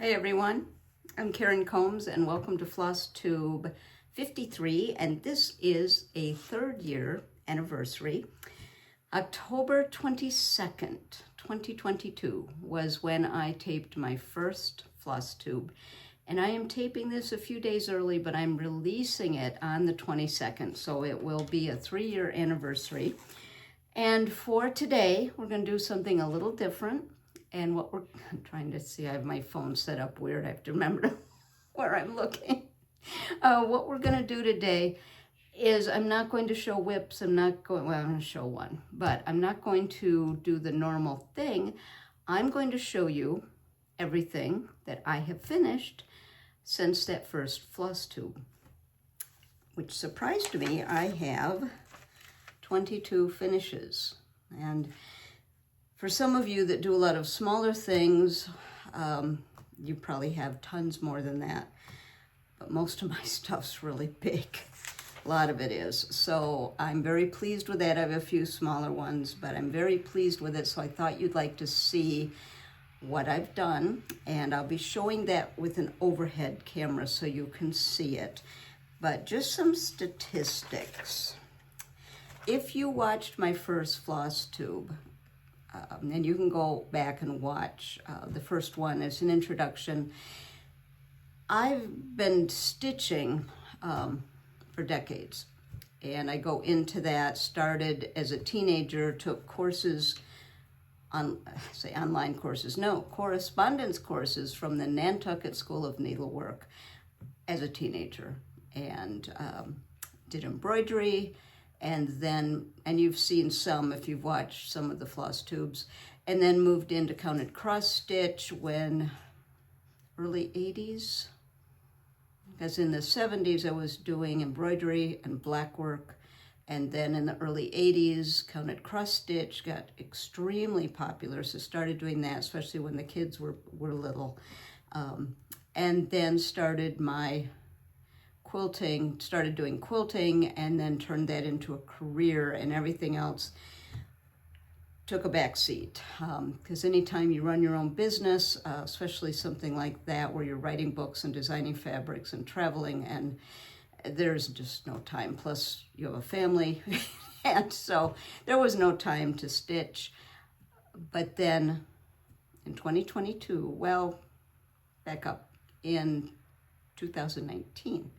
Hey everyone, I'm Karen Combs and welcome to FlossTube 53, and this is a 3rd year anniversary. October 22nd, 2022 was when I taped my first FlossTube, and I am taping this a few days early, but I'm releasing it on the 22nd, so it will be a 3-year anniversary. And for today, we're going to do something a little different. And I'm trying to see, I have my phone set up weird. I have to remember where I'm looking. What we're going to do today is I'm not going to show whips. I'm going to show one, but I'm not going to do the normal thing. I'm going to show you everything that I have finished since that first floss tube, which surprised me. I have 22 finishes, and for some of you that do a lot of smaller things, you probably have tons more than that. But most of my stuff's really big. A lot of it is. So I'm very pleased with that. I have a few smaller ones, but I'm very pleased with it. So I thought you'd like to see what I've done. And I'll be showing that with an overhead camera so you can see it. But just some statistics. If you watched my first floss tube, and you can go back and watch the first one as an introduction. I've been stitching for decades, and I go into that. Started as a teenager, took courses online courses, no, correspondence courses from the Nantucket School of Needlework as a teenager, and did embroidery. And you've seen some if you've watched some of the floss tubes, and then moved into counted cross stitch when early 80s, because in the 70s I was doing embroidery and black work, and then in the early 80s counted cross stitch got extremely popular, so started doing that, especially when the kids were little, and then started my started doing quilting, and then turned that into a career, and everything else took a back seat. Because anytime you run your own business, especially something like that where you're writing books and designing fabrics and traveling, and there's just no time. Plus you have a family, and so there was no time to stitch. But then in 2022, well, back up, in 2019,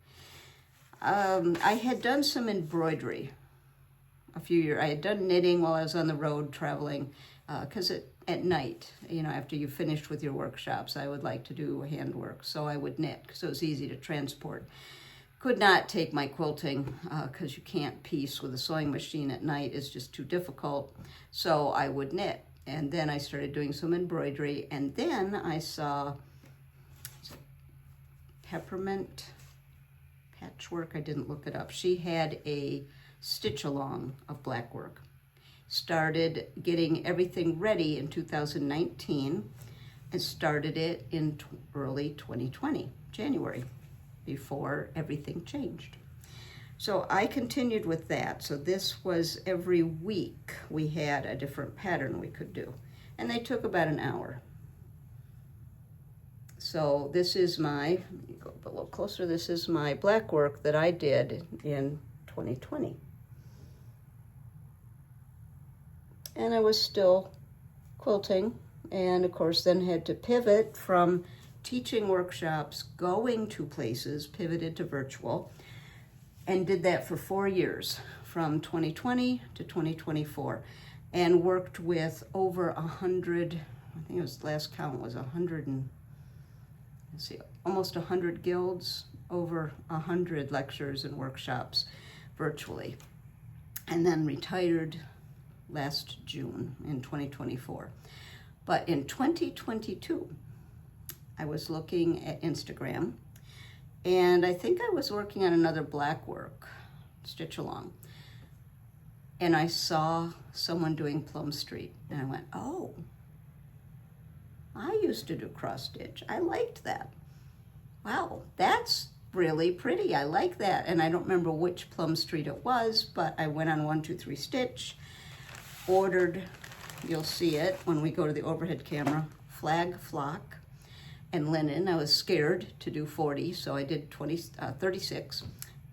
I had done some embroidery a few years. I had done knitting while I was on the road traveling, because at night, after you finished with your workshops, I would like to do handwork. So I would knit because it was easy to transport. Could not take my quilting because you can't piece with a sewing machine at night. It's just too difficult. So I would knit. And then I started doing some embroidery. And then I saw Peppermint Patchwork, I didn't look it up. She had a stitch along of black work. Started getting everything ready in 2019 and started it in early 2020, January, before everything changed. So I continued with that. So this was every week we had a different pattern we could do, and they took about an hour. So this is my, let me go up a little closer, this is my black work that I did in 2020. And I was still quilting, and of course then had to pivot from teaching workshops, going to places, pivoted to virtual, and did that for 4 years, from 2020 to 2024, and worked with over 100, I think it was, last count was 100 and, let's see, almost 100 guilds, over 100 lectures and workshops virtually, and then retired last June in 2024. But in 2022, I was looking at Instagram, and I think I was working on another black work, stitch along, and I saw someone doing Plum Street, and I went, oh, I used to do cross stitch. I liked that. Wow, that's really pretty. I like that. And I don't remember which Plum Street it was, but I went on 123 Stitch, ordered, you'll see it when we go to the overhead camera, flag, flock, and linen. I was scared to do 40, so I did 36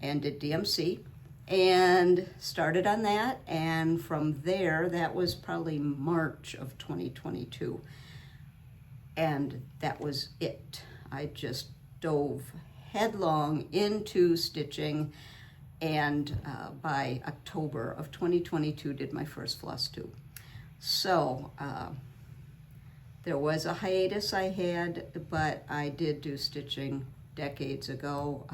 and did DMC and started on that. And from there, that was probably March of 2022. And that was it. I just dove headlong into stitching, and by October of 2022 did my first FlossTube. So there was a hiatus I had, but I did do stitching decades ago.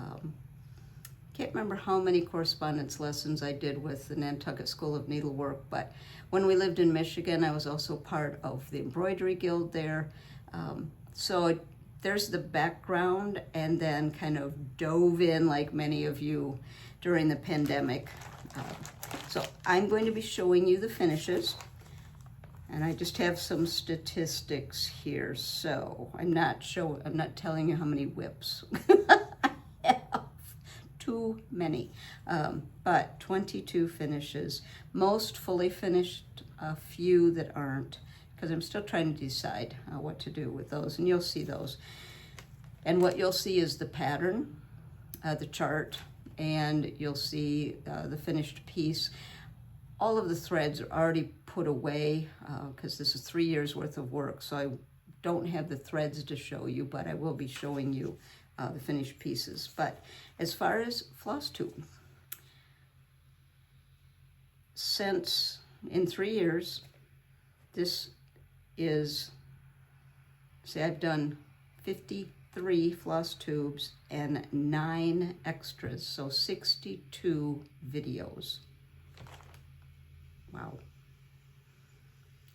Can't remember how many correspondence lessons I did with the Nantucket School of Needlework, but when we lived in Michigan, I was also part of the embroidery guild there. So there's the background, and then kind of dove in like many of you during the pandemic. So I'm going to be showing you the finishes, and I just have some statistics here. So I'm not telling you how many whips I have. Too many, but 22 finishes, most fully finished, a few that aren't, because I'm still trying to decide what to do with those, and you'll see those. And what you'll see is the pattern, the chart, and you'll see the finished piece. All of the threads are already put away because this is 3 years worth of work, so I don't have the threads to show you, but I will be showing you the finished pieces. But as far as FlossTube, since in 3 years, this is, say I've done 53 floss tubes and 9 extras, so 62 videos. Wow.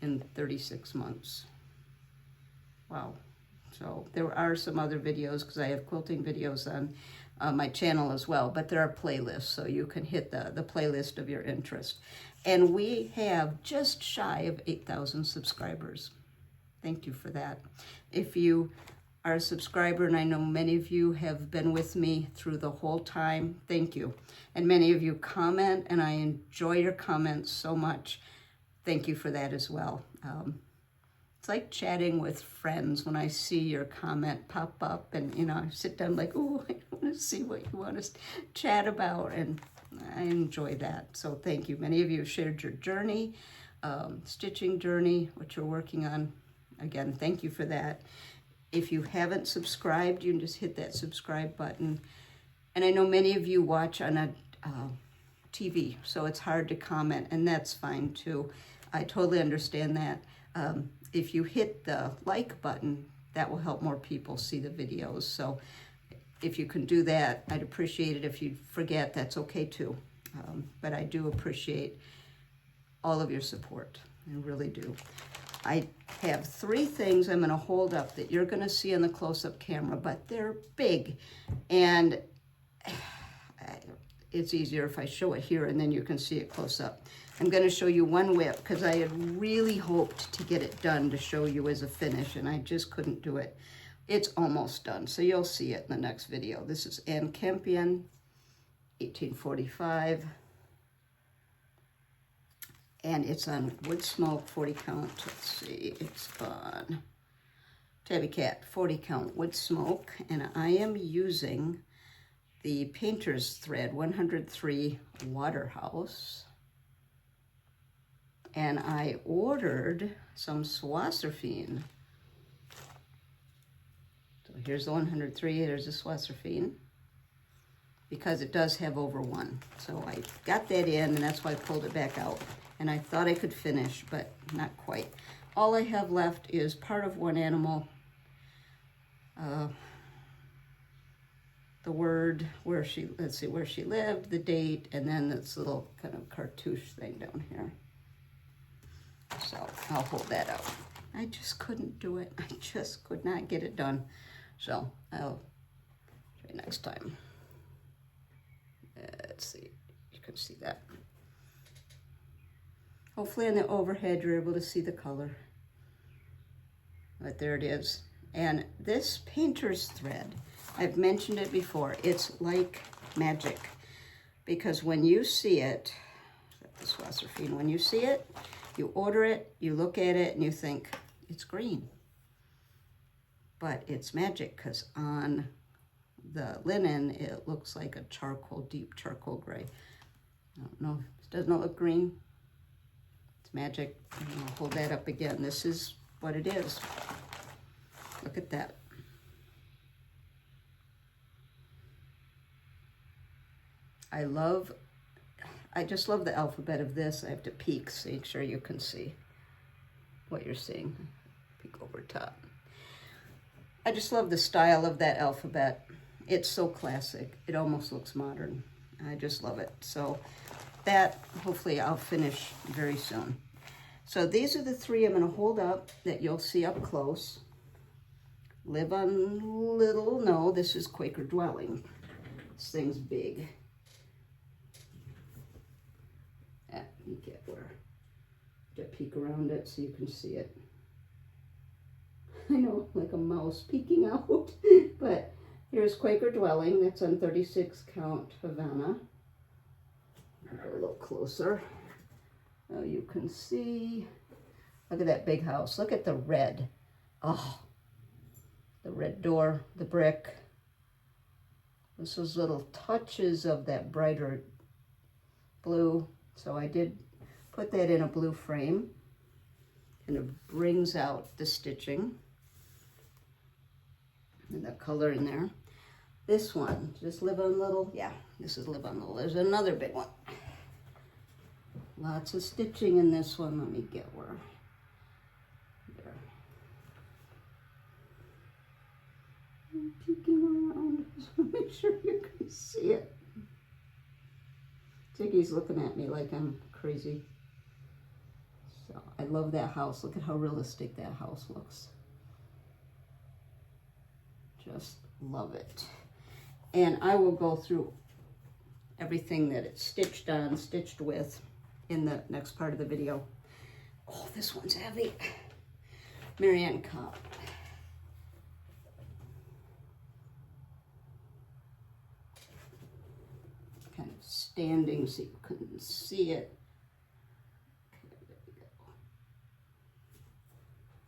In 36 months. Wow. So there are some other videos, because I have quilting videos on my channel as well, but there are playlists, so you can hit the playlist of your interest. And we have just shy of 8,000 subscribers. Thank you for that. If you are a subscriber, and I know many of you have been with me through the whole time, thank you. And many of you comment, and I enjoy your comments so much. Thank you for that as well. It's like chatting with friends when I see your comment pop up, and I sit down like, oh, I want to see what you want to chat about, and I enjoy that. So thank you. Many of you have shared your journey, stitching journey, what you're working on. Again, thank you for that. If you haven't subscribed, you can just hit that subscribe button. And I know many of you watch on a TV, so it's hard to comment, and that's fine too. I totally understand that. If you hit the like button, that will help more people see the videos. So if you can do that, I'd appreciate it. If you forget, that's okay too. But I do appreciate all of your support. I really do. I have 3 things I'm going to hold up that you're going to see on the close-up camera, but they're big. And it's easier if I show it here and then you can see it close up. I'm going to show you one whip because I had really hoped to get it done to show you as a finish, and I just couldn't do it. It's almost done, so you'll see it in the next video. This is Campion, 1845. And it's on wood smoke 40 count. Let's see, it's on Tabby Cat 40 count wood smoke, and I am using the painter's thread 103 Waterhouse, and I ordered some Flossiversary. So Here's the 103, there's the Flossiversary, because it does have over 1. So I got that in, and that's why I pulled it back out. And I thought I could finish, but not quite. All I have left is part of one animal, the word, where she, let's see, where she lived, the date, and then this little kind of cartouche thing down here. So I'll hold that out. I just couldn't do it. I just could not get it done. So I'll try next time. Let's see, you can see that. Hopefully on the overhead you're able to see the color. But there it is. And this painter's thread, I've mentioned it before, it's like magic. Because when you see it, this Flossiversary, when you see it, you order it, you look at it, and you think, it's green. But it's magic, because on the linen, it looks like a charcoal, deep charcoal gray. I don't know, doesn't it look green? It's magic. I'll hold that up again. This is what it is. Look at that. I just love the alphabet of this. I have to peek, so make sure you can see what you're seeing. Peek over top. I just love the style of that alphabet. It's so classic. It almost looks modern. I just love it. So that, hopefully, I'll finish very soon. So these are the 3 I'm going to hold up that you'll see up close. Live on Little, no, this is Quaker Dwelling. This thing's big. You get where to peek around it so you can see it. I know, like a mouse peeking out. But here's Quaker Dwelling. That's on 36 count Havana. I'll go a little closer. Oh, you can see. Look at that big house. Look at the red. Oh, the red door, the brick. This is little touches of that brighter blue. So I did put that in a blue frame, and it brings out the stitching and the color in there. This one, just Live on Little. Yeah, this is Live on Little. There's another big one. Lots of stitching in this one. Let me get where. There. I'm peeking around. Just want to make sure you can see it. Ziggy's looking at me like I'm crazy. So I love that house. Look at how realistic that house looks. Just love it. And I will go through everything that it's stitched on, stitched with in the next part of the video. Oh, this one's heavy. Marianne Cobb. Kind of standing so you couldn't see it. Okay, there we go.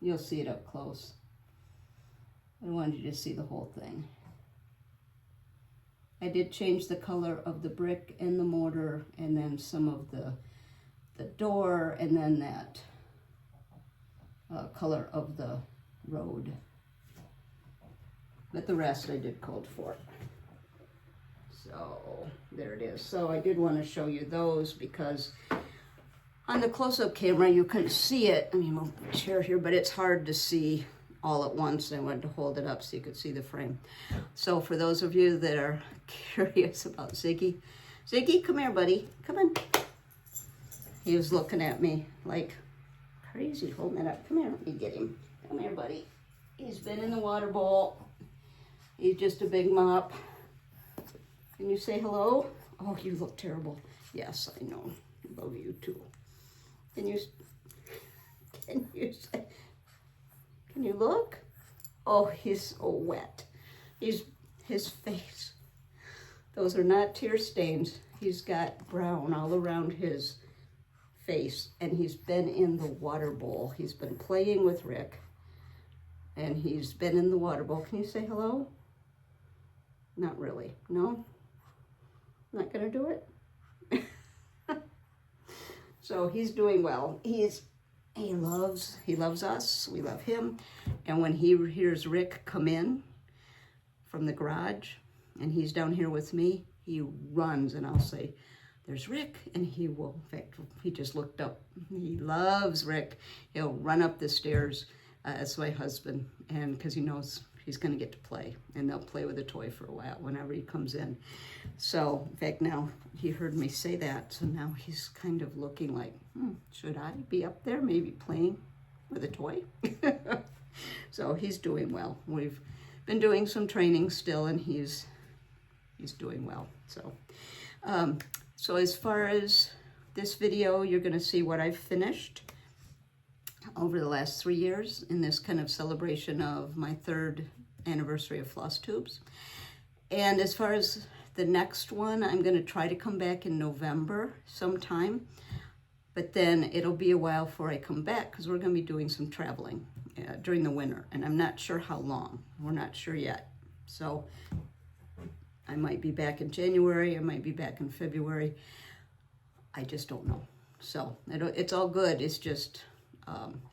You'll see it up close. I wanted you to see the whole thing. I did change the color of the brick and the mortar, and then some of the door, and then that color of the road. But the rest I did cold for. So there it is. So I did want to show you those because on the close-up camera you can see it. I mean, move the chair here, but it's hard to see all at once. I wanted to hold it up so you could see the frame. So for those of you that are curious about Ziggy, Ziggy, come here, buddy. Come on. He was looking at me like crazy, holding it up. Come here, let me get him. Come here, buddy. He's been in the water bowl. He's just a big mop. Can you say hello? Oh, you look terrible. Yes, I know. I love you too. Can you say, can you look? Oh, he's so wet. His face. Those are not tear stains. He's got brown all around his face, and he's been in the water bowl. He's been playing with Rick, and he's been in the water bowl. Can you say hello? Not really. No? Not gonna do it? So he's doing well. He loves us. We love him. And when he hears Rick come in, from the garage and he's down here with me, he runs and I'll say, "There's Rick," and he will, in fact, he just looked up. He loves Rick. He'll run up the stairs. That's my husband, and because he knows he's going to get to play, and they'll play with a toy for a while whenever he comes in. So, in fact, now he heard me say that, so now he's kind of looking like, should I be up there maybe playing with a toy? So he's doing well. We've been doing some training still, and he's doing well. So, so as far as this video, you're going to see what I've finished over the last 3 years in this kind of celebration of my 3rd anniversary of FlossTubes. And as far as the next one, I'm going to try to come back in November sometime, but then it'll be a while before I come back because we're going to be doing some traveling during the winter, and I'm not sure how long. We're not sure yet. So I might be back in January, I might be back in February. I just don't know. So it's all good. It's just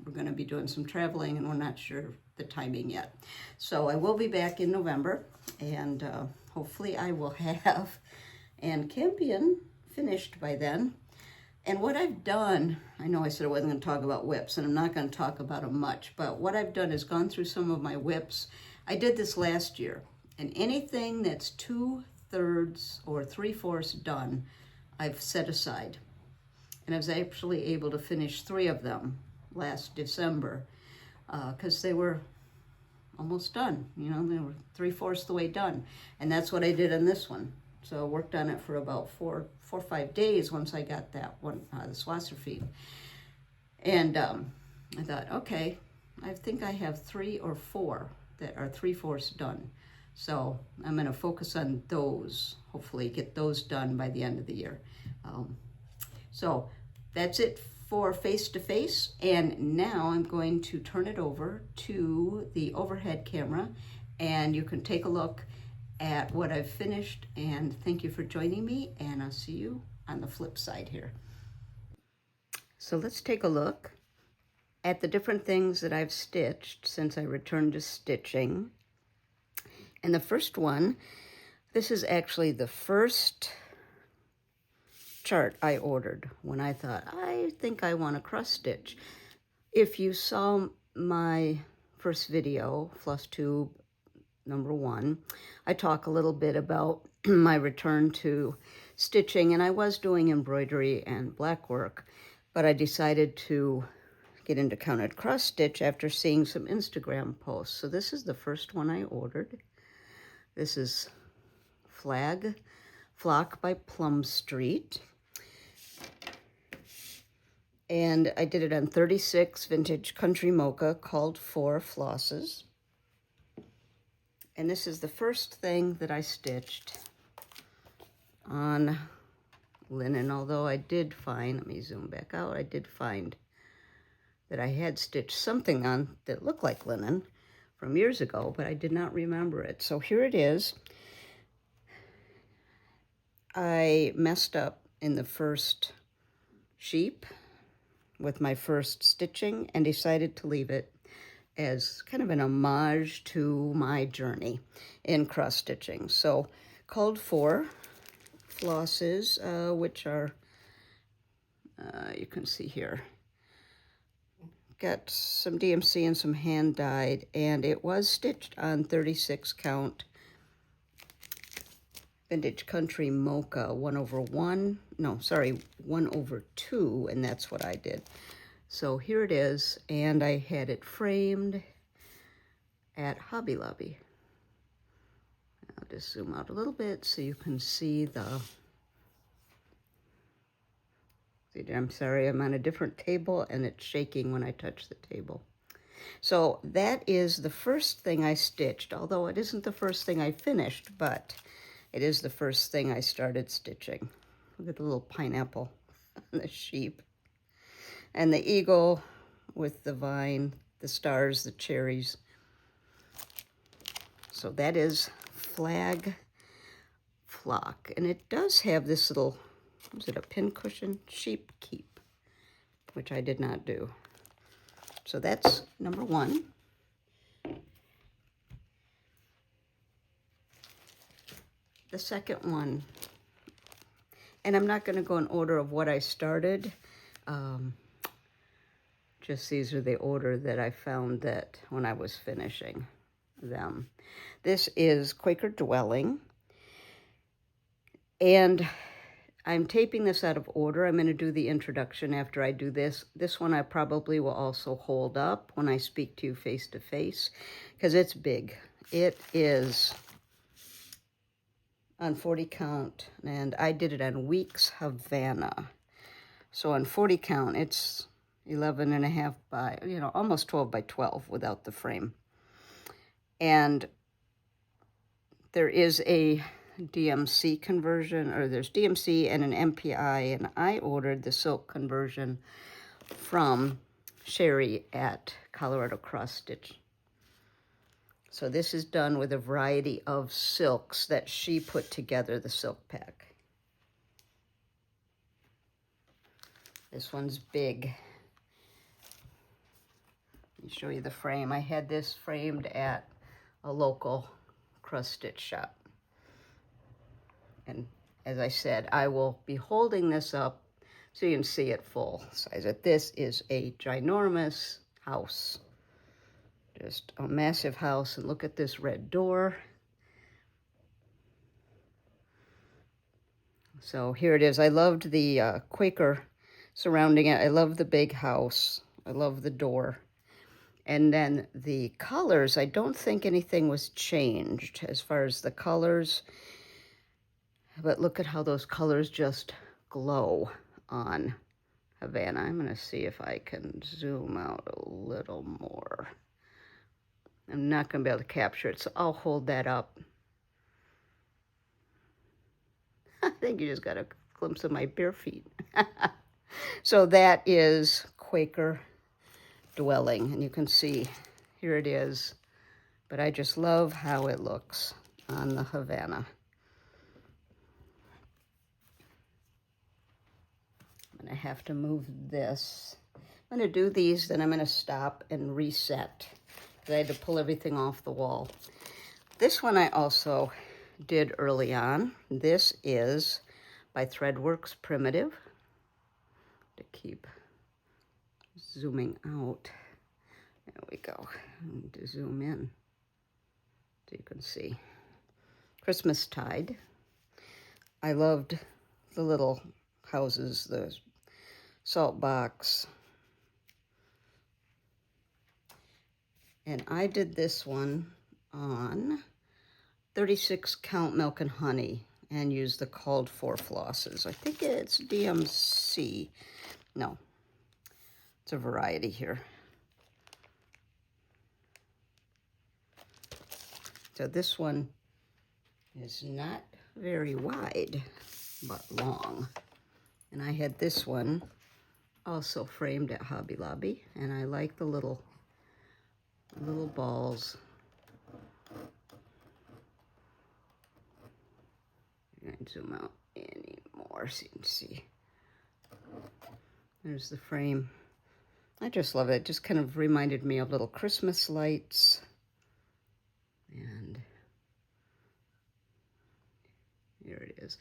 we're going to be doing some traveling and we're not sure the timing yet. So I will be back in November, and hopefully I will have Campion finished by then. And what I've done, I know I said I wasn't going to talk about whips, and I'm not going to talk about them much, but what I've done is gone through some of my whips. I did this last year, and anything that's 2/3 or 3/4 done, I've set aside. And I was actually able to finish 3 of them last December because they were almost done. You know, they were 3/4 the way done. And that's what I did on this one. So I worked on it for about 4 or 5 days once I got that one, the Flossiversary. And I thought, okay, I think I have 3 or 4 that are 3/4 done. So I'm going to focus on those, hopefully get those done by the end of the year. So that's it for face-to-face, and now I'm going to turn it over to the overhead camera, and you can take a look at what I've finished, and thank you for joining me, and I'll see you on the flip side here. So let's take a look at the different things that I've stitched since I returned to stitching. And the first one, this is actually the first chart I ordered when I thought, I think I want to cross stitch. If you saw my first video, FlossTube number 1, I talk a little bit about my return to stitching, and I was doing embroidery and black work, but I decided to get into counted cross stitch after seeing some Instagram posts. So this is the first one I ordered. This is Flock by Plum Street. And I did it on 36 vintage country mocha called 4 flosses. And this is the first thing that I stitched on linen, although I did find, let me zoom back out, I did find that I had stitched something on that looked like linen from years ago, but I did not remember it. So here it is. I messed up in the first sheep with my first stitching and decided to leave it as kind of an homage to my journey in cross stitching. So called 4 flosses, which are, you can see here, got some DMC and some hand dyed, and it was stitched on 36 count vintage country mocha 1/1, no, sorry, 1/2, and that's what I did. So here it is, and I had it framed at Hobby Lobby. I'll just zoom out a little bit so you can see the, I'm sorry, I'm on a different table and it's shaking when I touch the table. So that is the first thing I stitched, although it isn't the first thing I finished, but it is the first thing I started stitching. Look at the little pineapple on the sheep. And the eagle with the vine, the stars, the cherries. So that is Flock. And it does have this little, is it a pincushion? Sheep keep, which I did not do. So that's number 1. the second one, and I'm not going to go in order of what I started. Just these are the order that I found that when I was finishing them. This is Quaker Dwelling, and I'm taping this out of order. I'm going to do the introduction after I do this. This one I probably will also hold up when I speak to you face to face, because it's big. It is on 40 count, and I did it on Weeks Havana. So on 40 count, it's 11.5 by, almost 12 by 12 without the frame. And there is a DMC conversion, or there's DMC and an MPI, and I ordered the silk conversion from Sherry at Colorado Cross Stitch. So this is done with a variety of silks that she put together, the silk pack. This one's big. Let me show you the frame. I had this framed at a local cross stitch shop. And as I said, I will be holding this up so you can see it full size. This is a ginormous house. Just a massive house. And look at this red door. So here it is. I loved the Quaker surrounding it. I love the big house. I love the door. And then the colors, I don't think anything was changed as far as the colors. But look at how those colors just glow on Havana. I'm going to see if I can zoom out a little more. I'm not going to be able to capture it, so I'll hold that up. I think you just got a glimpse of my bare feet. So that is Quaker Dwelling, and you can see here it is. But I just love how it looks on the Havana. I'm going to have to move this. I'm going to do these, then I'm going to stop and reset, because I had to pull everything off the wall. This one I also did early on. This is by Threadworks Primitive. To keep zooming out. There we go. I need to zoom in so you can see. Christmas Tide. I loved the little houses, the salt box. And I did this one on 36 count milk and honey and used the called for flosses. I think it's DMC. No, it's a variety here. So this one is not very wide, but long. And I had this one also framed at Hobby Lobby, and I like the little balls. I'm going to zoom out any more so you can see. There's the frame. I just love it. It just kind of reminded me of little Christmas lights. And here it is.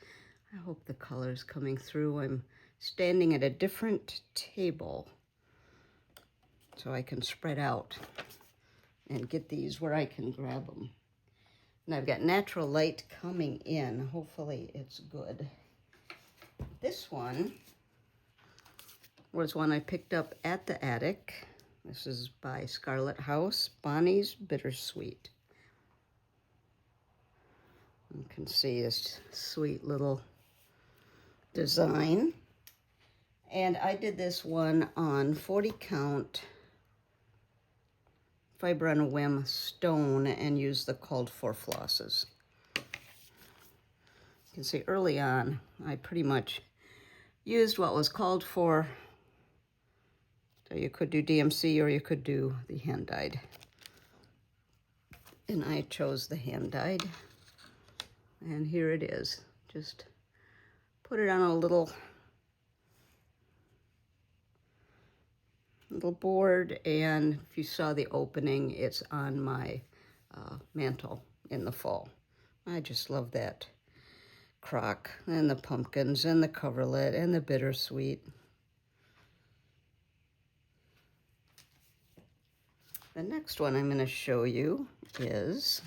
I hope the color's coming through. I'm standing at a different table so I can spread out and get these where I can grab them. And I've got natural light coming in. Hopefully it's good. This one was one I picked up at the attic. This is by Scarlet House, Bonnie's Bittersweet. You can see this sweet little design. And I did this one on 40 count Fiber on a Whim stone and used the called for flosses. You can see early on, I pretty much used what was called for. So you could do DMC or you could do the hand dyed. And I chose the hand dyed. And here it is. Just put it on a little board, and if you saw the opening, it's on my mantle in the fall. I just love that crock, and the pumpkins, and the coverlet, and the bittersweet. The next one I'm going to show you is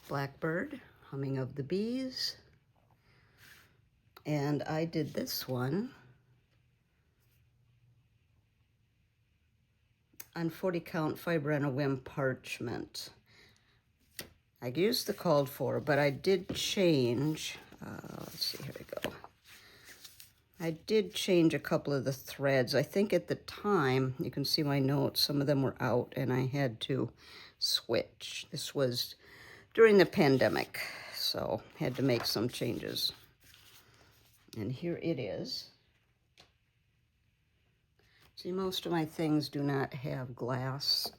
Blackbird, Humming of the Bees. And I did this one on 40 count fiber and a whim parchment. I used the called for, but I did change, let's see, here we go. I did change a couple of the threads. I think at the time, you can see my notes, some of them were out and I had to switch. This was during the pandemic, so had to make some changes. And here it is. See, most of my things do not have glass.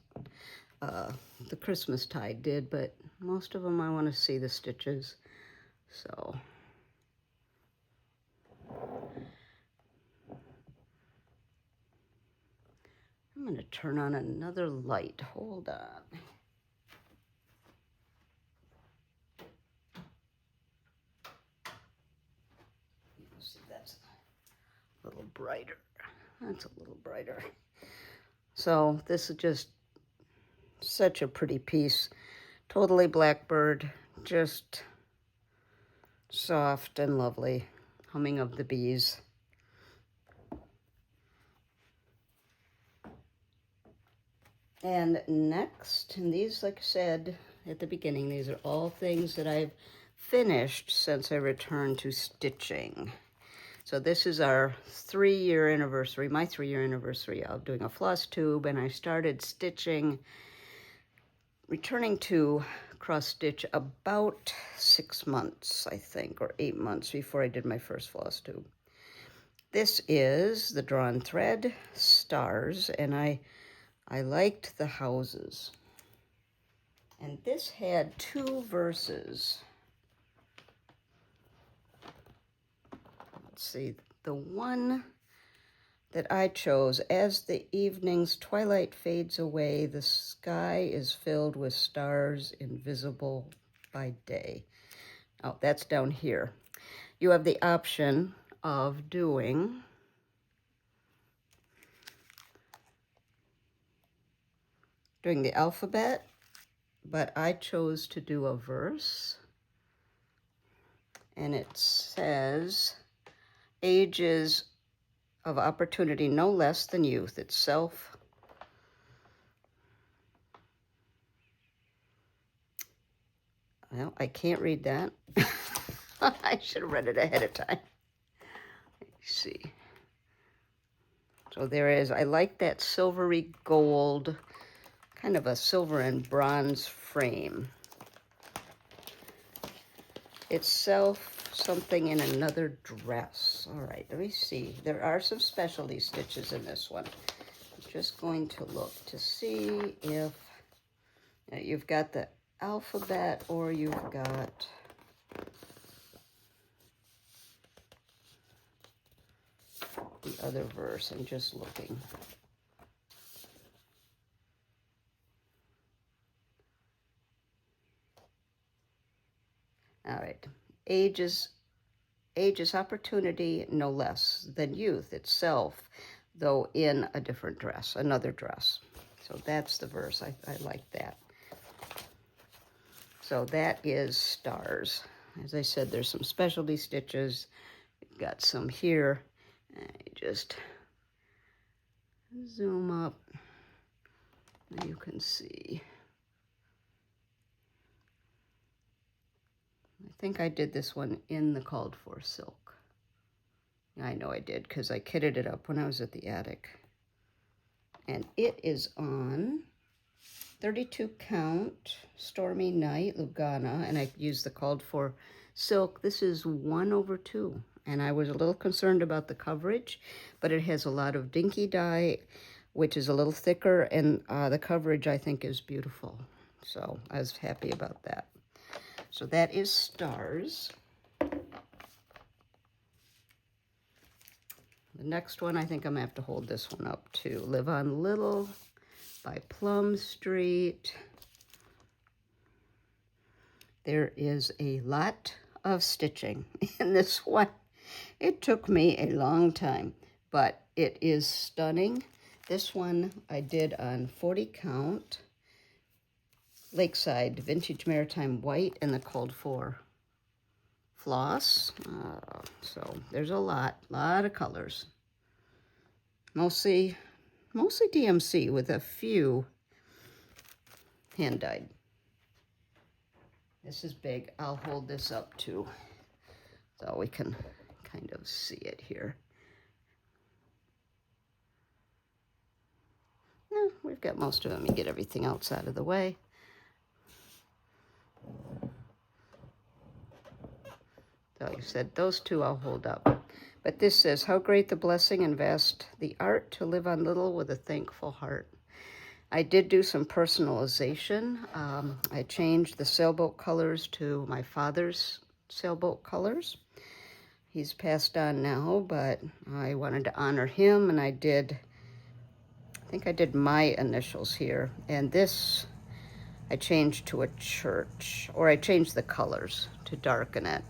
The Christmas tie did, but most of them I want to see the stitches. So I'm going to turn on another light. Hold on. See, that's a little brighter. That's a little brighter. So this is just such a pretty piece. Totally Blackbird, just soft and lovely. Humming of the Bees. And next, and these, like I said at the beginning, these are all things that I've finished since I returned to stitching. So this is our 3-year anniversary, my 3-year anniversary of doing a FlossTube, and I started stitching, returning to cross stitch about 6 months, I think, or 8 months before I did my first FlossTube. This is the drawn thread, stars, and I liked the houses. And this had 2 verses. Let's see, the one that I chose, as the evening's twilight fades away, the sky is filled with stars invisible by day. Oh, that's down here. You have the option of doing the alphabet, but I chose to do a verse, and it says, ages of opportunity no less than youth itself. Well, I can't read that. I should have read it ahead of time. Let's see. So there is, I like that silvery gold, kind of a silver and bronze frame. Itself, something in another dress. All right, let me see. There are some specialty stitches in this one. I'm just going to look to see if you've got the alphabet or you've got the other verse. I'm just looking. All right, ages opportunity no less than youth itself, though in a different dress, another dress. So that's the verse. I like that. So that is stars. As I said, there's some specialty stitches. We've got some here. I just zoom up. You can see. I think I did this one in the called for silk. I know I did because I kitted it up when I was at the attic. And it is on 32 count Stormy Night Lugana, and I used the called for silk. This is 1/2, and I was a little concerned about the coverage, but it has a lot of dinky dye, which is a little thicker, and the coverage I think is beautiful. So I was happy about that. So that is stars. The next one, I think I'm gonna have to hold this one up too. Live on Little by Plum Street. There is a lot of stitching in this one. It took me a long time, but it is stunning. This one I did on 40 count, Lakeside Vintage Maritime White, and the called for floss. So there's a lot of colors. Mostly DMC with a few hand dyed. This is big. I'll hold this up too, so we can kind of see it here. We've got most of them. You get everything else out of the way. So like I said, those two I'll hold up. But this says, how great the blessing and vast the art to live on little with a thankful heart. I did do some personalization. I changed the sailboat colors to my father's sailboat colors. He's passed on now, but I wanted to honor him, and I think I did my initials here. And this I changed to a church, or I changed the colors to darken it.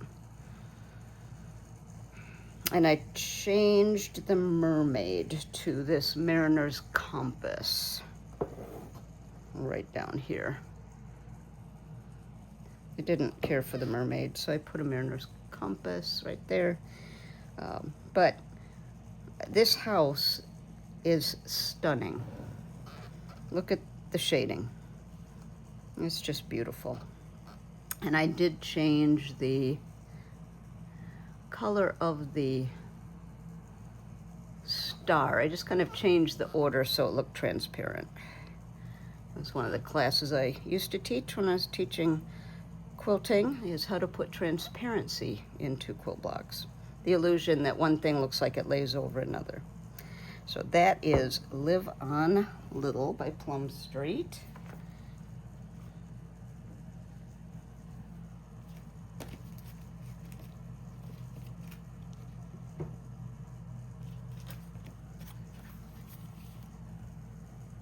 And I changed the mermaid to this mariner's compass right down here. I didn't care for the mermaid, so I put a mariner's compass right there. But this house is stunning. Look at the shading. It's just beautiful. And I did change the color of the star. I just kind of changed the order so it looked transparent. That's one of the classes I used to teach when I was teaching quilting, is how to put transparency into quilt blocks. The illusion that one thing looks like it lays over another. So that is Live on Little by Plum Street.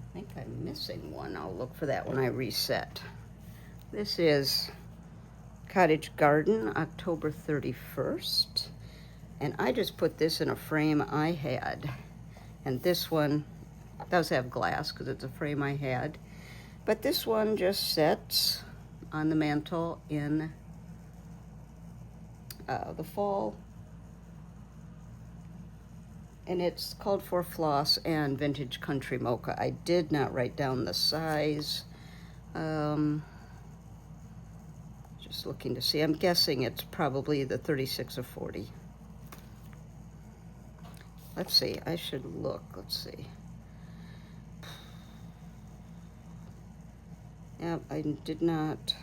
I think I'm missing one. I'll look for that when I reset. This is Cottage Garden, October 31st. And I just put this in a frame I had. And this one does have glass because it's a frame I had. But this one just sets on the mantle in the fall. And it's called for floss and vintage country mocha. I did not write down the size. Just looking to see. I'm guessing it's probably the 36 or 40. Let's see. I should look. Let's see. Yeah, I did not.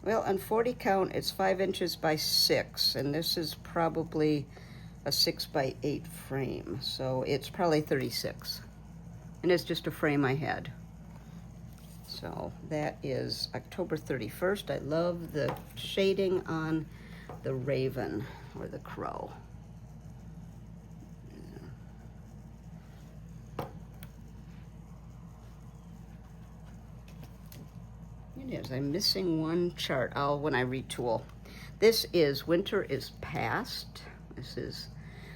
Well, on 40 count, it's 5 inches by 6, and this is probably a 6 by 8 frame, so it's probably 36. And it's just a frame I had. So that is October 31st. I love the shading on the raven or the crow. It is. I'm missing one chart. When I retool. This is Winter is Past. This is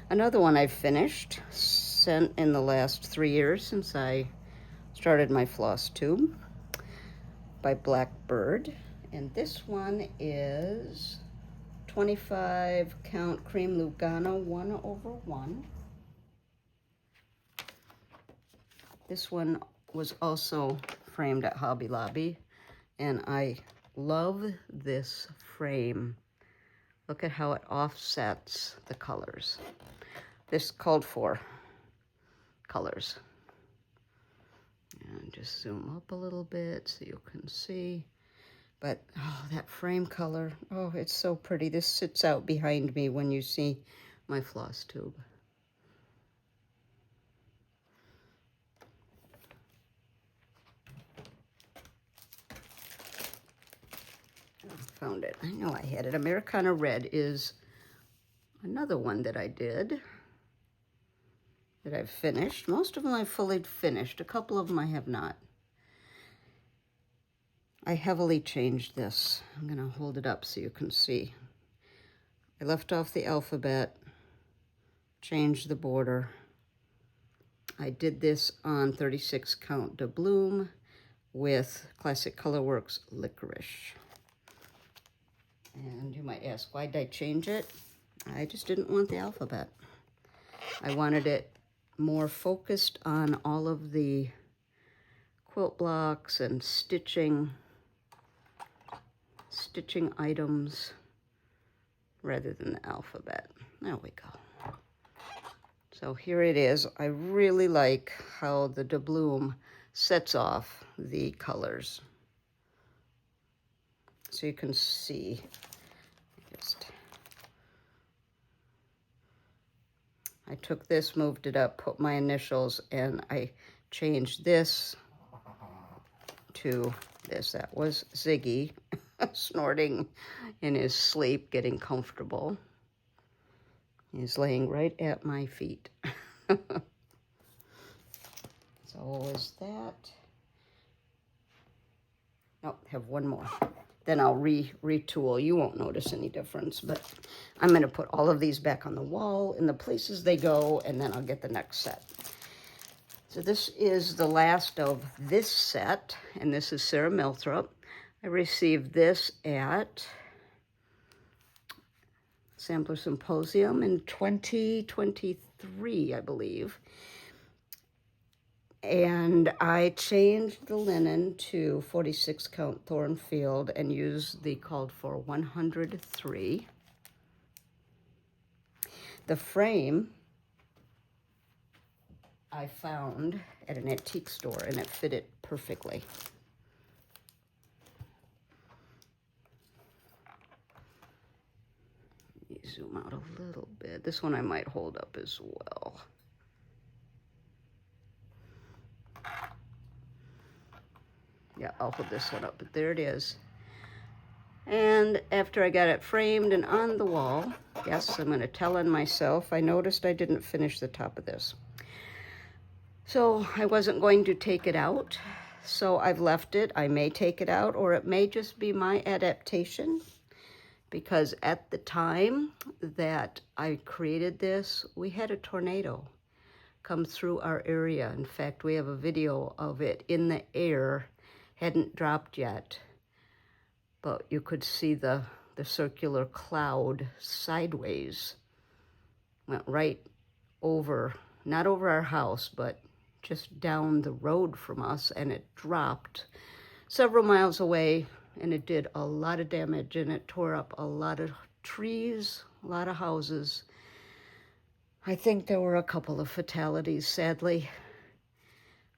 another one I've finished, sent in the last 3 years since I started my FlossTube, by Blackbird. And this one is 25 count cream Lugano 1/1. This one was also framed at Hobby Lobby, and I love this frame. Look at how it offsets the colors. This called for colors. And just zoom up a little bit so you can see. But, oh, that frame color, oh, it's so pretty. This sits out behind me when you see my FlossTube. Found it. I know I had it. Americana Red is another one that I did, that I've finished. Most of them I've fully finished. A couple of them I have not. I heavily changed this. I'm going to hold it up so you can see. I left off the alphabet, changed the border. I did this on 36 count doubloon with Classic Colorworks Licorice. And you might ask, why did I change it? I just didn't want the alphabet. I wanted it more focused on all of the quilt blocks and stitching items rather than the alphabet. There we go. So here it is. I really like how the doubloon sets off the colors. So you can see, I took this, moved it up, put my initials, and I changed this to this. That was Ziggy snorting in his sleep, getting comfortable. He's laying right at my feet. So is that? Oh, have one more. Then I'll retool. You won't notice any difference, but I'm going to put all of these back on the wall in the places they go, and then I'll get the next set. So this is the last of this set, and this is Sarah Milthrop. I received this at Sampler Symposium in 2023, I believe. And I changed the linen to 46 count Thornfield and used the called for 103. The frame I found at an antique store, and it fitted perfectly. Zoom out a little bit. This one I might hold up as well. Yeah, I'll hold this one up, but there it is. And after I got it framed and on the wall, yes, I'm going to tell on myself, I noticed I didn't finish the top of this. So I wasn't going to take it out, so I've left it. I may take it out, or it may just be my adaptation, because at the time that I created this, we had a tornado come through our area. In fact, we have a video of it in the air. Hadn't dropped yet, but you could see the circular cloud sideways. Went right over, not over our house, but just down the road from us, and it dropped several miles away, and it did a lot of damage, and it tore up a lot of trees, a lot of houses. I think there were a couple of fatalities, sadly.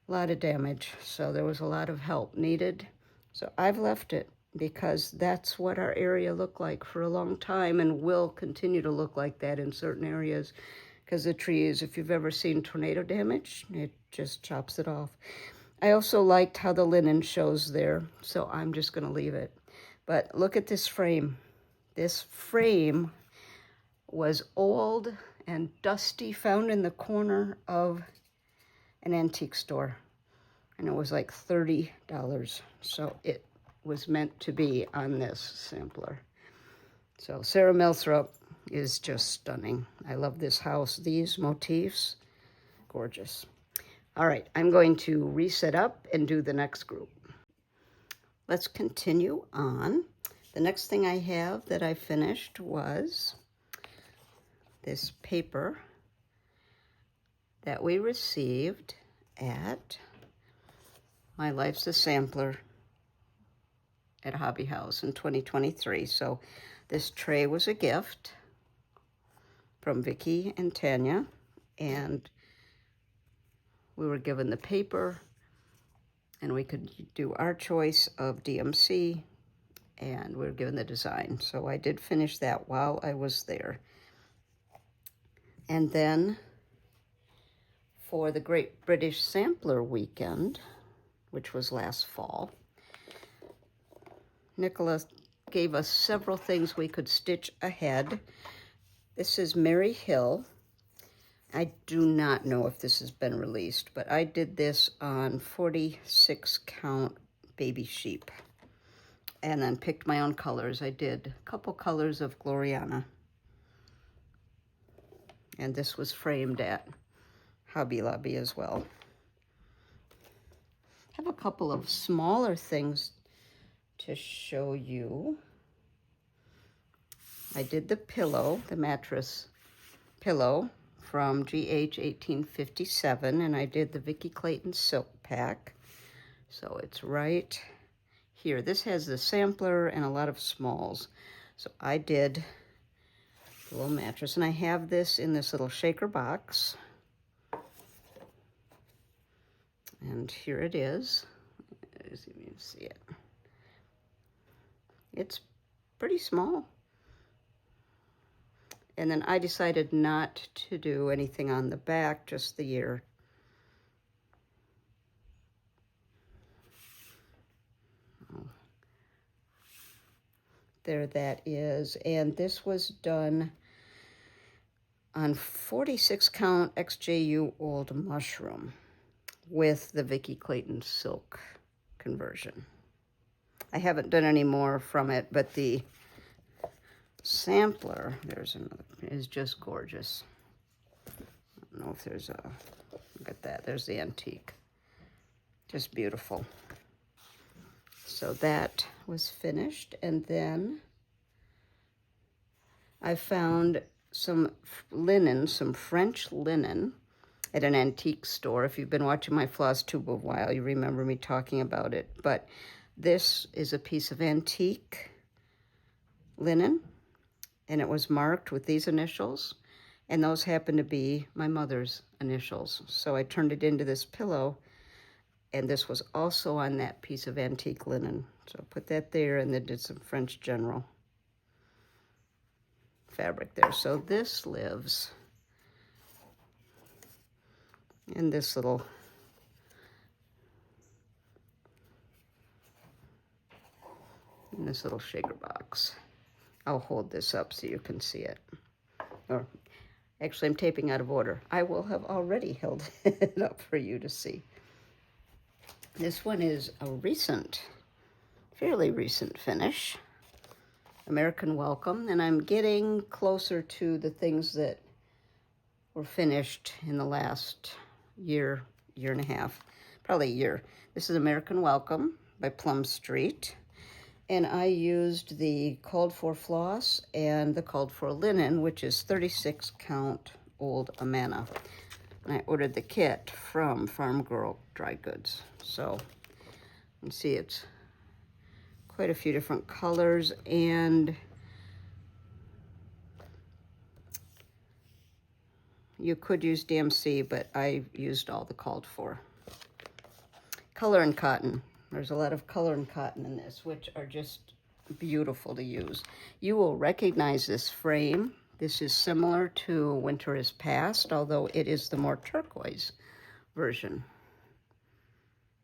A lot of damage, so there was a lot of help needed. So I've left it because that's what our area looked like for a long time, and will continue to look like that in certain areas, because the trees, if you've ever seen tornado damage, it just chops it off. I also liked how the linen shows there, so I'm just going to leave it. But look at this frame. This frame was old and dusty, found in the corner of an antique store, and it was like $30, so it was meant to be on this sampler. So Sarah Milthrop is just stunning. I love this house. These motifs, gorgeous. All right, I'm going to reset up and do the next group. Let's continue on. The next thing I have that I finished was this paper that we received at My Life's a Sampler at Hobby House in 2023. So this tray was a gift from Vicki and Tanya, and we were given the paper, and we could do our choice of DMC, and we were given the design. So I did finish that while I was there. And then for the Great British Sampler Weekend, which was last fall, Nicola gave us several things we could stitch ahead. This is Mary Hill. I do not know if this has been released, but I did this on 46 count baby sheep. and then picked my own colors. I did a couple colors of Gloriana. And this was framed at Hobby Lobby as well. I have a couple of smaller things to show you. I did the pillow, the mattress pillow from GH 1857, and I did the Vicky Clayton silk pack. So it's right here. This has the sampler and a lot of smalls. So I did the little mattress, and I have this in this little shaker box. And here it is. As you can see it. It's pretty small. And then I decided not to do anything on the back, just the ear. There that is. And this was done on 46 count XJU Old Mushroom with the Vicky Clayton silk conversion. I haven't done any more from it, but the sampler, there's another, is just gorgeous. I don't know if there's a, look at that, there's the antique. Just beautiful. So that was finished, and then I found some linen, some French linen at an antique store. If you've been watching my FlossTube a while, you remember me talking about it. But this is a piece of antique linen, and it was marked with these initials, and those happen to be my mother's initials. So I turned it into this pillow, and this was also on that piece of antique linen. So I put that there, and then did some French General fabric there. So this lives in this little shaker box. I'll hold this up so you can see it. Or actually, I'm taping out of order. I will have already held it up for you to see. This one is a recent, fairly recent finish. American Welcome, and I'm getting closer to the things that were finished in the last year, year and a half, probably a year. This is American Welcome by Plum Street, and I used the called for floss and the called for linen, which is 36 count old Amana. And I ordered the kit from Farm Girl Dry Goods. So you can see it's quite a few different colors, and you could use DMC, but I used all the called for. Color and cotton. There's a lot of color and cotton in this, which are just beautiful to use. You will recognize this frame. This is similar to Winter is Past, although it is the more turquoise version.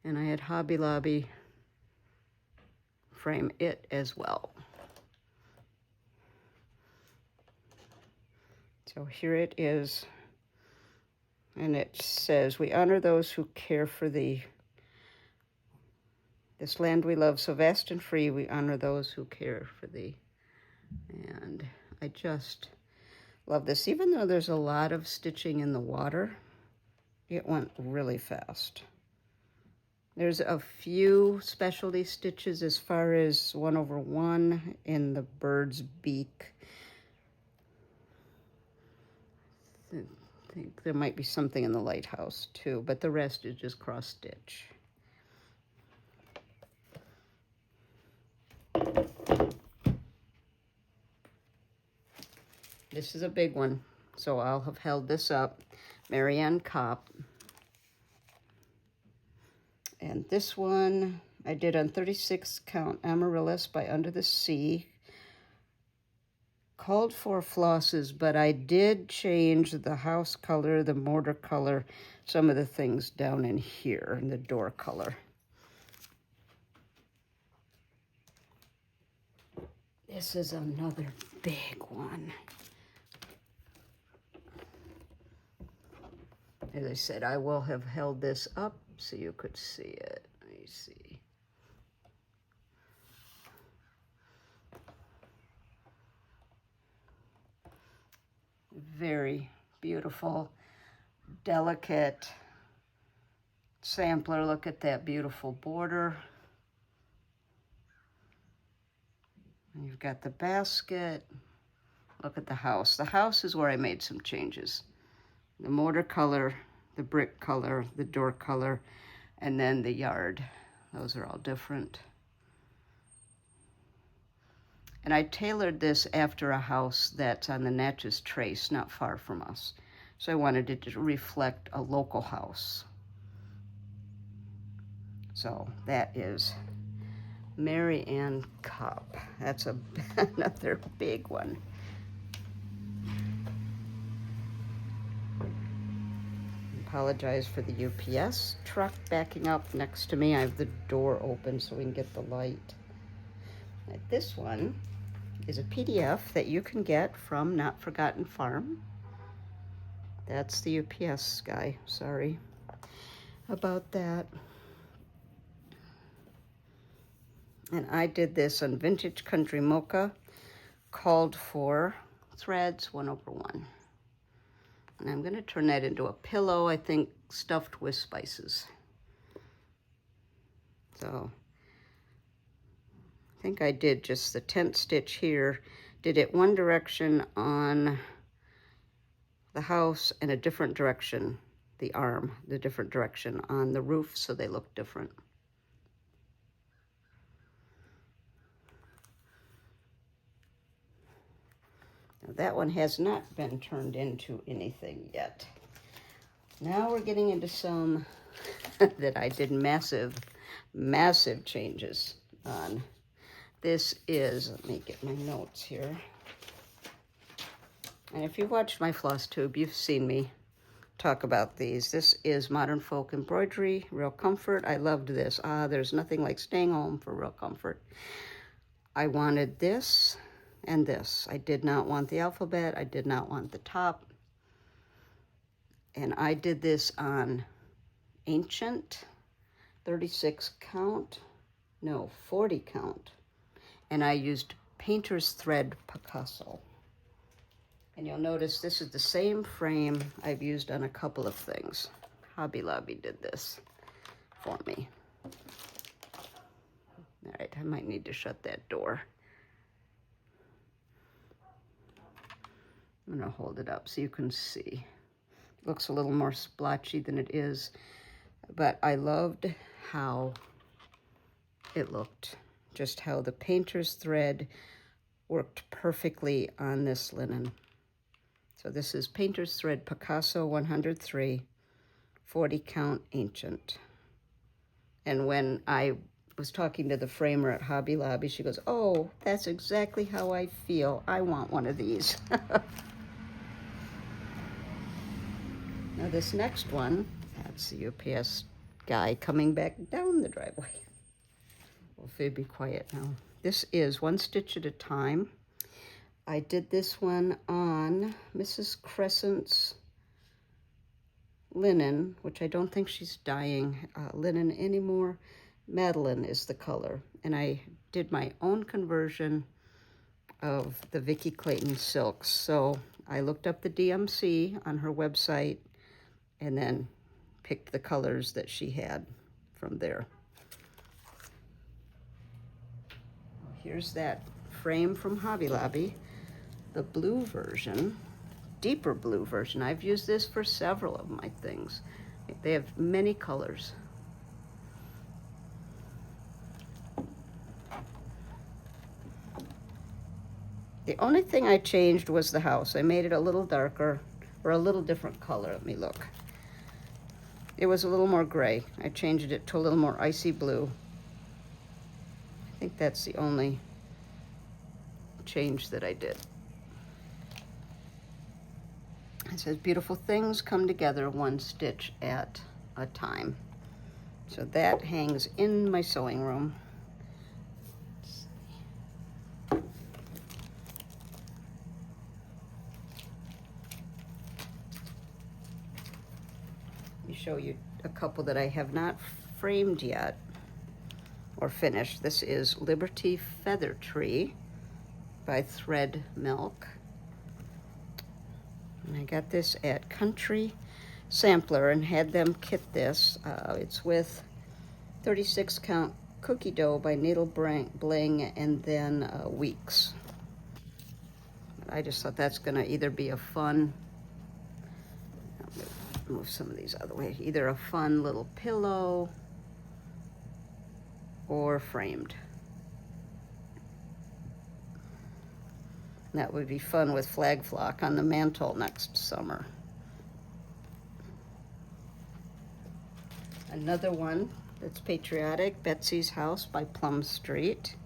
And I had Hobby Lobby frame it as well. So here it is, and it says, we honor those who care for thee. This land we love so vast and free, we honor those who care for thee. And I just love this. Even though there's a lot of stitching in the water, it went really fast. There's a few specialty stitches as far as 1/1 in the bird's beak. I think there might be something in the lighthouse too, but the rest is just cross stitch. This is a big one, so I'll have held this up. Marianne Kopp. And this one I did on 36 count Amaryllis by Under the Sea. Called for flosses, but I did change the house color, the mortar color, some of the things down in here, in the door color. This is another big one. As I said, I will have held this up so you could see it. Let me see. Very beautiful, delicate sampler. Look at that beautiful border. And you've got the basket. Look at the house. The house is where I made some changes. The mortar color, the brick color, the door color, and then the yard. Those are all different. And I tailored this after a house that's on the Natchez Trace, not far from us. So I wanted it to reflect a local house. So that is Mary Ann Cup. That's another big one. Apologize for the UPS truck backing up next to me. I have the door open so we can get the light. This one is a PDF that you can get from Not Forgotten Farm. That's the UPS guy. Sorry about that. And I did this on Vintage Country Mocha, called for threads 1/1. And I'm gonna turn that into a pillow, I think stuffed with spices. So I think I did just the tent stitch here, did it one direction on the house and a different direction, the arm, the different direction on the roof, so they look different. Now that one has not been turned into anything yet. Now we're getting into some that I did massive changes on. This is, let me get my notes here. And if you've watched my FlossTube, you've seen me talk about these. This is Modern Folk Embroidery, Real Comfort. I loved this. There's nothing like staying home for real comfort. I wanted this and this. I did not want the alphabet. I did not want the top. And I did this on Ancient, 36 count, no, 40 count. And I used Painter's Thread Picasso. And you'll notice this is the same frame I've used on a couple of things. Hobby Lobby did this for me. All right, I might need to shut that door. I'm gonna hold it up so you can see. It looks a little more splotchy than it is, but I loved how it looked. Just how the painter's thread worked perfectly on this linen. So this is Painter's Thread Picasso 103, 40 count Ancient. And when I was talking to the framer at Hobby Lobby, she goes, "Oh, that's exactly how I feel. I want one of these." Now this next one, that's the UPS guy coming back down the driveway. Hopefully be quiet now. This is One Stitch at a Time. I did this one on Mrs. Crescent's linen, which I don't think she's dyeing linen anymore. Madeline is the color. And I did my own conversion of the Vicki Clayton silks. So I looked up the DMC on her website and then picked the colors that she had from there. Here's that frame from Hobby Lobby, the blue version, deeper blue version. I've used this for several of my things. They have many colors. The only thing I changed was the house. I made it a little darker, or a little different color. Let me look. It was a little more gray. I changed it to a little more icy blue. I think that's the only change that I did. It says, beautiful things come together one stitch at a time. So that hangs in my sewing room. Let me show you a couple that I have not framed yet or finished. This is Liberty Feather Tree by Thread Milk. And I got this at Country Sampler and had them kit this. It's with 36 count cookie dough by Needle Bling and then Weeks. I just thought that's gonna either be a fun, move some of these out of the way, either a fun little pillow or framed. That would be fun with flag flock on the mantle next summer. Another one that's patriotic, Betsy's House by Plum Street.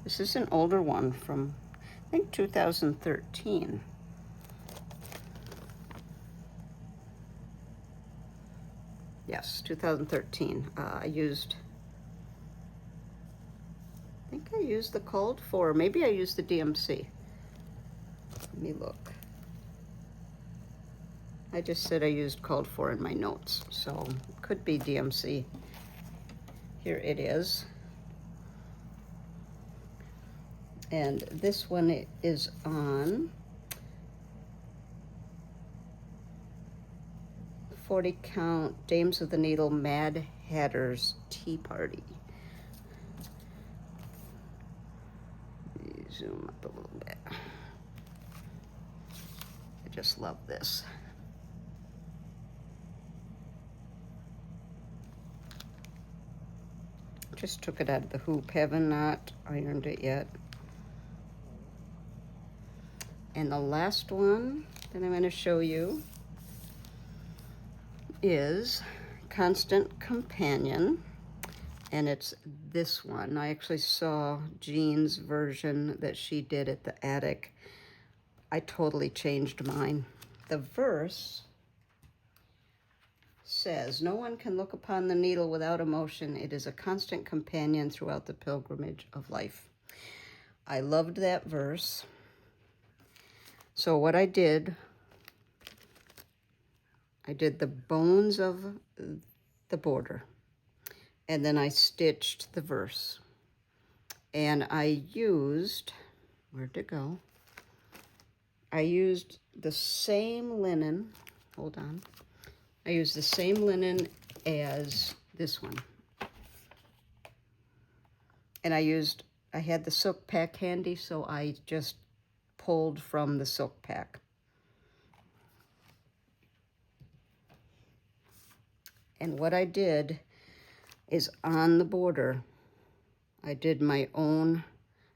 This is an older one from, I think, 2013. Yes, 2013. I think I used the called for, maybe I used the DMC. Let me look. I just said I used called for in my notes, so it could be DMC. Here it is. And this one is on 40 count Dames of the Needle Mad Hatter's Tea Party. Zoom up a little bit. I just love this. Just took it out of the hoop, haven't not ironed it yet. And the last one that I'm going to show you is Constant Companion, and it's this one. I actually saw Jean's version that she did at the attic. I totally changed mine. The verse says, "No one can look upon the needle without emotion. It is a constant companion throughout the pilgrimage of life." I loved that verse. So what I did the bones of the border, and then I stitched the verse. And I used, where'd it go? I used the same linen, hold on. I used the same linen as this one. And I had the silk pack handy, so I just pulled from the silk pack. And what I did is on the border, I did my own,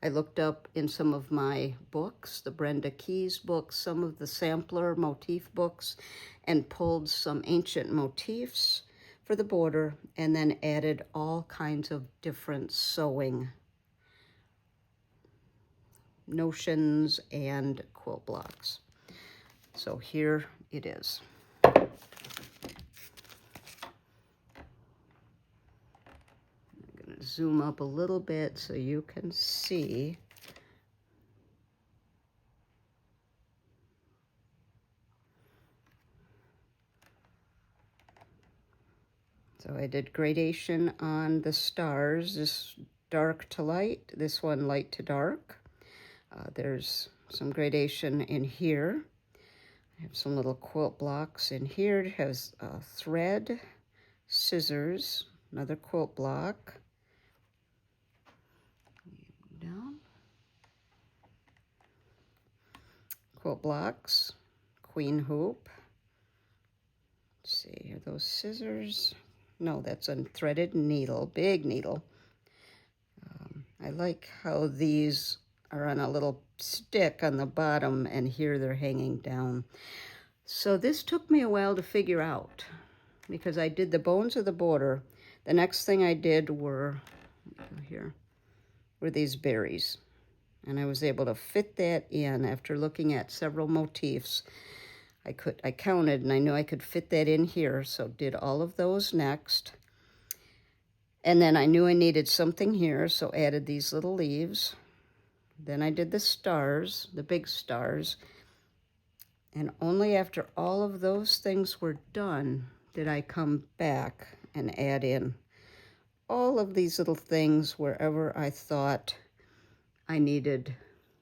I looked up in some of my books, the Brenda Keys books, some of the sampler motif books, and pulled some ancient motifs for the border, and then added all kinds of different sewing notions and quilt blocks. So here it is. Zoom up a little bit so you can see. So I did gradation on the stars, this dark to light, this one light to dark. There's some gradation in here. I have some little quilt blocks in here. It has thread, scissors, another quilt block. Down. Quilt blocks, queen hoop. Let's see, are those scissors? No, that's a threaded needle, big needle. I like how these are on a little stick on the bottom, and here they're hanging down. So this took me a while to figure out, because I did the bones of the border. The next thing I did were these berries, and I was able to fit that in after looking at several motifs. I counted, and I knew I could fit that in here, so did all of those next. And then I knew I needed something here, so added these little leaves. Then I did the stars, the big stars. And only after all of those things were done did I come back and add in all of these little things wherever I thought I needed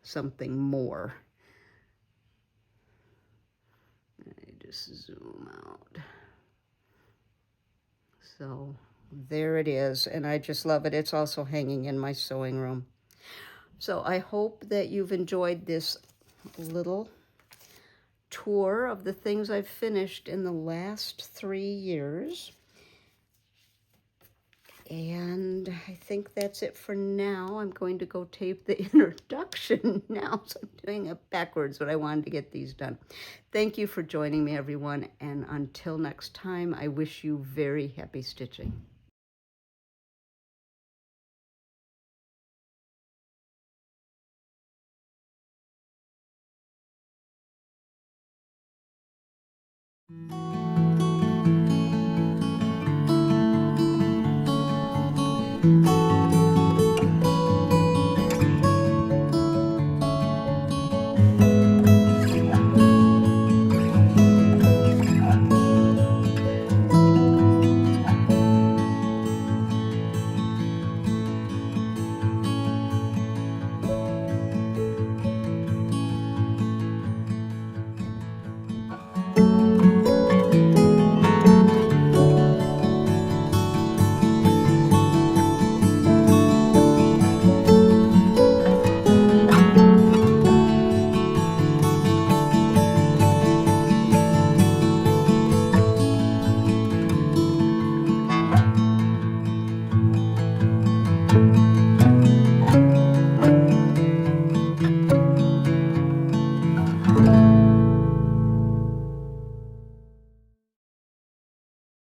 something more. just zoom out. So there it is, and I just love it. It's also hanging in my sewing room. So I hope that you've enjoyed this little tour of the things I've finished in the last 3 years. And I think that's it for now. I'm going to go tape the introduction now. So I'm doing it backwards, but I wanted to get these done. Thank you for joining me, everyone. And until next time, I wish you very happy stitching.